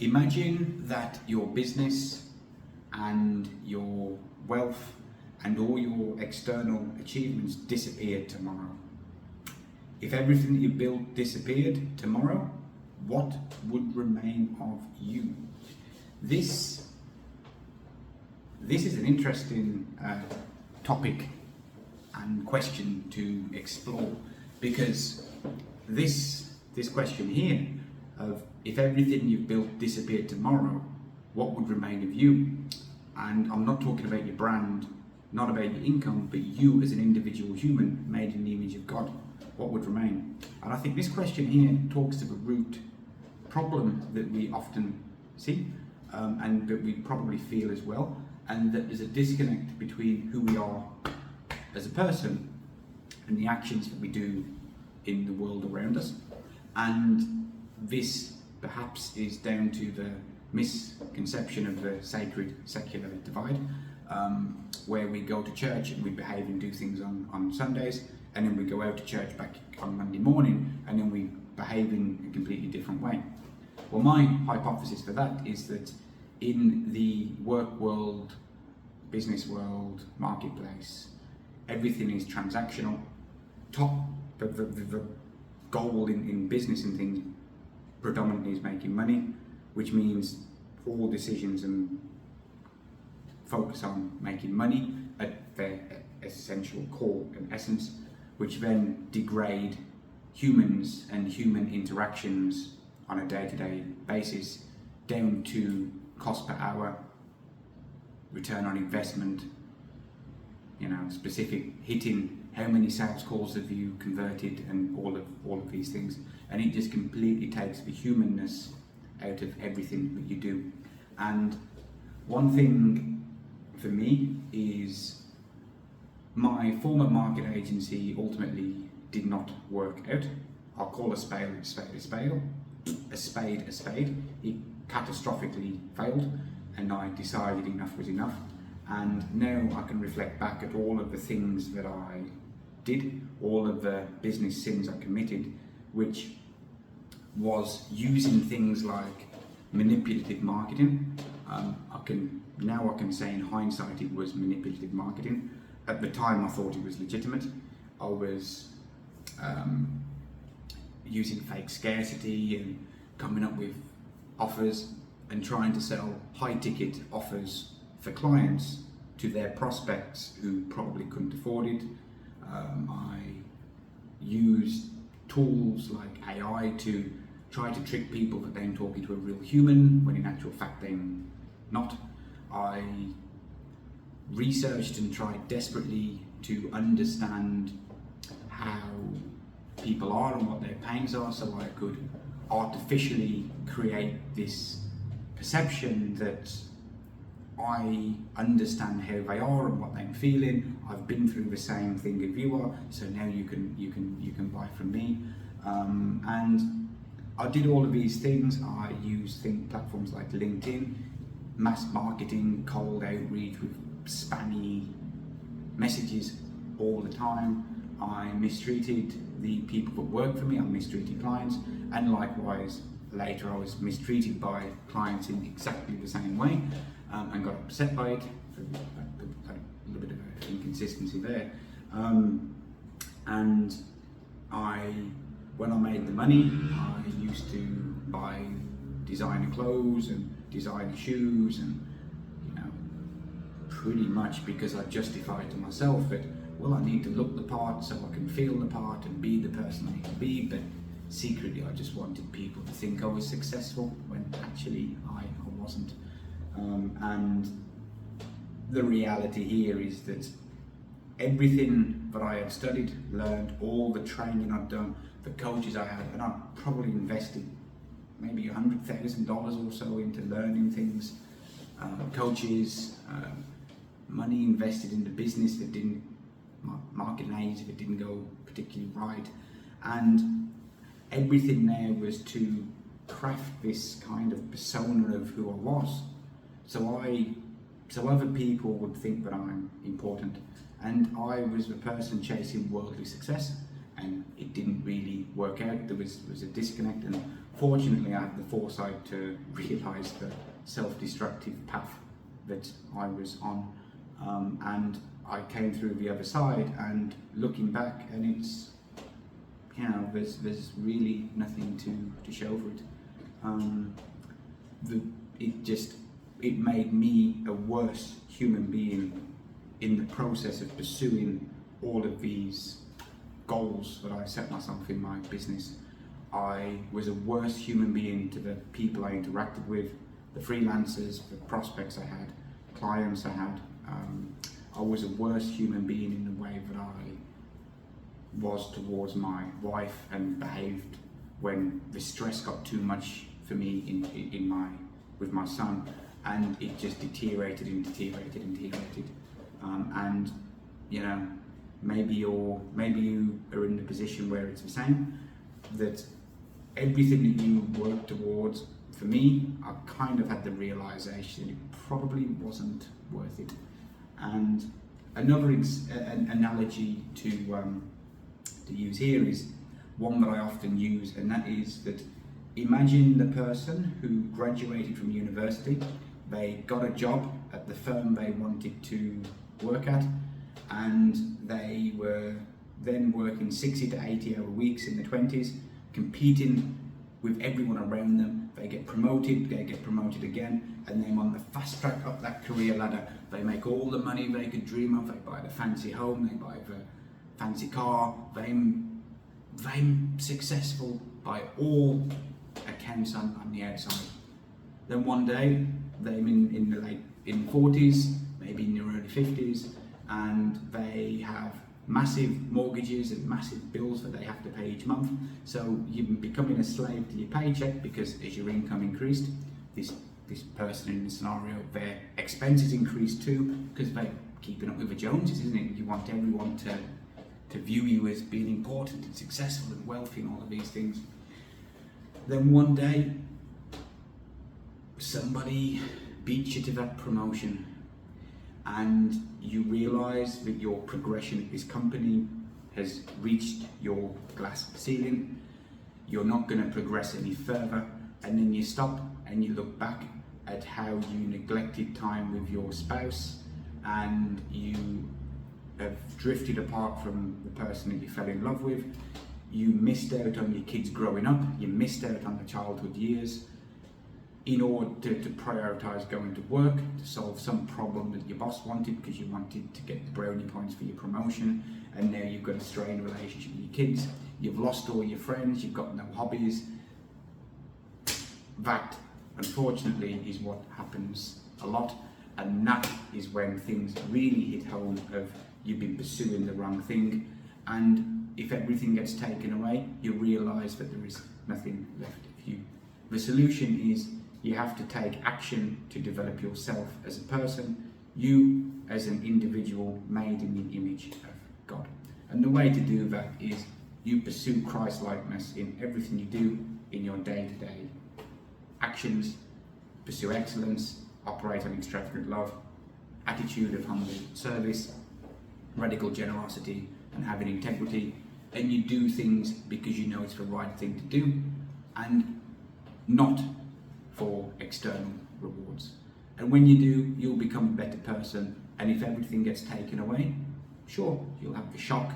Imagine that your business and your wealth and all your external achievements disappeared tomorrow. If everything that you built disappeared tomorrow, what would remain of you? This is an interesting topic and question to explore, because this question here of if everything you've built disappeared tomorrow, what would remain of you? And I'm not talking about your brand, not about your income, but you as an individual human made in the image of God. What would remain? And I think this question here talks to the root problem that we often see, and that we probably feel as well, and that there's a disconnect between who we are as a person and the actions that we do in the world around us. And this perhaps is down to the misconception of the sacred secular divide, where we go to church and we behave and do things on Sundays, and then we go out to church back on Monday morning and then we behave in a completely different way. Well, my hypothesis for that is that in the work world, business world, marketplace, everything is transactional. The goal in business and things predominantly is making money, which means all decisions and focus on making money at their essential core and essence, which then degrade humans and human interactions on a day-to-day basis down to cost per hour, return on investment, specific hitting how many sales calls have you converted, and all of these things. And it just completely takes the humanness out of everything that you do. And one thing for me is my former market agency ultimately did not work out. I'll call a spade a spade a spade, a spade a spade. It catastrophically failed, and I decided enough was enough. And now I can reflect back at all of the things that I did, all of the business sins I committed, which was using things like manipulative marketing. I can say in hindsight it was manipulative marketing. At the time I thought it was legitimate. I was using fake scarcity and coming up with offers and trying to sell high ticket offers for clients to their prospects who probably couldn't afford it. I used tools like AI to try to trick people that they're talking to a real human, when in actual fact they're not. I researched and tried desperately to understand how people are and what their pains are, so I could artificially create this perception that I understand how they are and what they're feeling. I've been through the same thing as you are, so now you can buy from me. And I did all of these things. I used platforms like LinkedIn, mass marketing, cold outreach with spammy messages all the time. I mistreated the people that worked for me. I mistreated clients, and likewise later I was mistreated by clients in exactly the same way, and got upset by it. A little bit of an inconsistency there. And when I made the money, I used to buy designer clothes and designer shoes, and pretty much because I justified to myself that, well, I need to look the part so I can feel the part and be the person I need to be, but secretly I just wanted people to think I was successful when actually I wasn't. And the reality here is that everything that I had studied, learned, all the training I'd done, the coaches I had, and I probably invested maybe $100,000 or so into learning things, coaches, money invested in the business that didn't, marketing agency that didn't go particularly right, and everything there was to craft this kind of persona of who I was, so other people would think that I'm important. And I was the person chasing worldly success, and it didn't really work out. There was a disconnect, and fortunately I had the foresight to realise the self-destructive path that I was on, and I came through the other side, and looking back, and it's, you know, there's really nothing to show for it. It made me a worse human being in the process of pursuing all of these goals that I set myself in my business. I was a worse human being to the people I interacted with, the freelancers, the prospects I had, clients I had. I was a worse human being in the way that I was towards my wife, and behaved when the stress got too much for me with my son, and it just deteriorated. And you know, maybe you are in the position where it's the same, that everything that you work towards, for me, I kind of had the realization it probably wasn't worth it. And another analogy to use here is one that I often use, and that is that imagine the person who graduated from university, they got a job at the firm they wanted to work at, and they were then working 60 to 80-hour weeks in the 20s, competing with everyone around them. They get promoted again, and then on the fast track up that career ladder, they make all the money they could dream of. They buy the fancy home, they buy the fancy car, they're successful by all accounts on the outside. Then one day, they're in the 40s, maybe in their early 50s, and they have massive mortgages and massive bills that they have to pay each month. So you're becoming a slave to your paycheck, because as your income increased, this person in the scenario, their expenses increased too, because they're keeping up with the Joneses, isn't it? You want everyone to view you as being important and successful and wealthy and all of these things. Then one day, somebody beats you to that promotion, and you realise that your progression at this company has reached your glass ceiling. You're not going to progress any further, and then you stop and you look back at how you neglected time with your spouse, and you have drifted apart from the person that you fell in love with. You missed out on your kids growing up, you missed out on the childhood years, in order to prioritise going to work, to solve some problem that your boss wanted, because you wanted to get the brownie points for your promotion, and now you've got a strained relationship with your kids, you've lost all your friends, you've got no hobbies. That, unfortunately, is what happens a lot, and that is when things really hit home of you've been pursuing the wrong thing, and if everything gets taken away, you realise that there is nothing left of you. The solution is you have to take action to develop yourself as a person, you as an individual made in the image of God. And the way to do that is you pursue Christ-likeness in everything you do in your day-to-day actions, pursue excellence, operate on extravagant love, attitude of humble service, radical generosity, and having integrity, and you do things because you know it's the right thing to do, and not for external rewards. And when you do, you'll become a better person, and if everything gets taken away, sure, you'll have the shock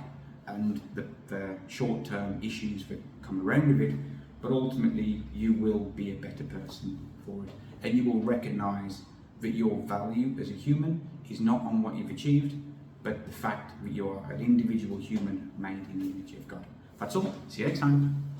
and the short-term issues that come around with it, but ultimately you will be a better person for it, and you will recognise that your value as a human is not on what you've achieved, but the fact that you are an individual human made in the image of God. That's all. See you next time.